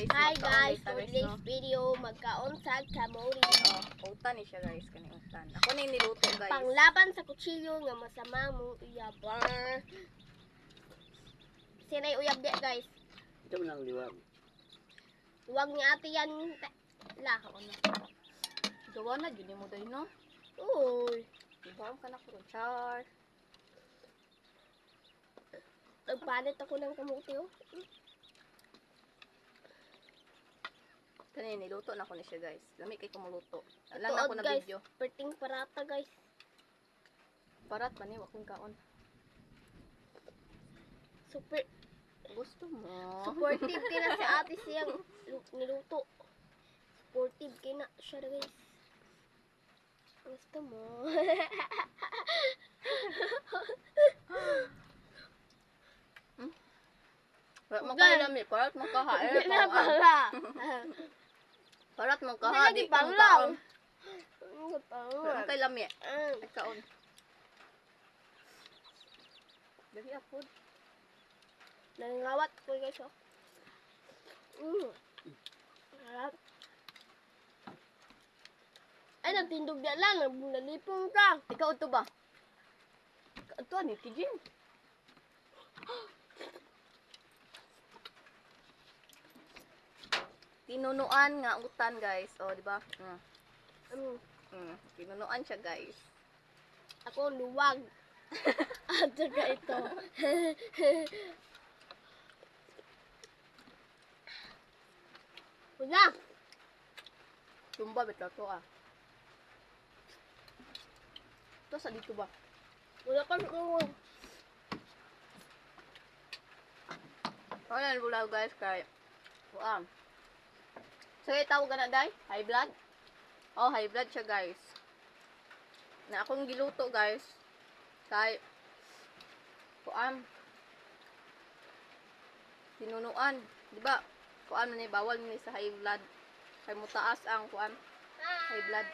guys. Hi Magkaon guys, dito, for guys, today's no? video, magkaon sa kamori. Utan ni siya guys, kani utan. Ako na yung niluto guys. Panglaban sa kutsilyo nga masama mong uyab. Sinay uyab di guys. Ito mo lang liwag. Huwag niya ate yan. La. Gawa na, gini mo dahil, no? Uy. Ibawang ka na ko rin, char. Nagpalit ako ng kamuti oh. Kani, niluto na ko ni siya guys. Lami kay kumuluto. Alam na ako na guys, video. perting parata guys. Parat man eh, wakong kaon. Super Gusto mo? supportive kina si ate siyang niluto. Supportive kina siya guys. Gusto mo? Parat mo kahalami, parat mo kahain. Hindi na pala. Parat mo Hindi kaha, na di di ka panglaw. kaon. Parat mo kay lami. Ay kaon. Dali apod. Nangawat ko guys oh. Sarap. Ay, nagtindog na lang. Nalipong ka. Ikaw ito ba? Ito ni Kijin. Tinunuan nga utan guys. Oh, di ba? Tinunuan siya guys. Ako luwag. At saka ito. Wala. Tumba bitaw to ah. Ito sa dito ba? Wala ka luwag. Wala bulaw guys kay buang. So tawag na day, high blood. Oh, high blood siya guys. Na akong giluto guys. Kay buang. Tinunuan, di ba? Kuan man ni bawal ni sa high blood. Kay mutaas ang kuan, high blood.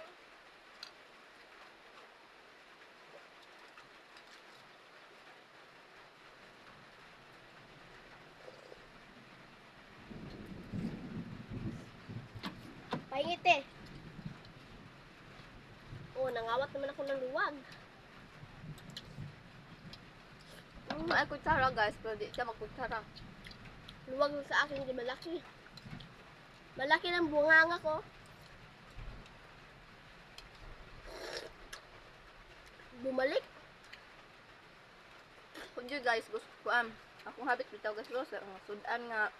Pahingit eh. Oh, nangawat naman ako ng luwag. Ay kutsara guys, pero di siya magkutsara. Luwag lang sa akin, di malaki. Malaki ng bunganga ko. Bumalik. Kung yun guys, gusto ko akong habit bitaw guys, sudan nga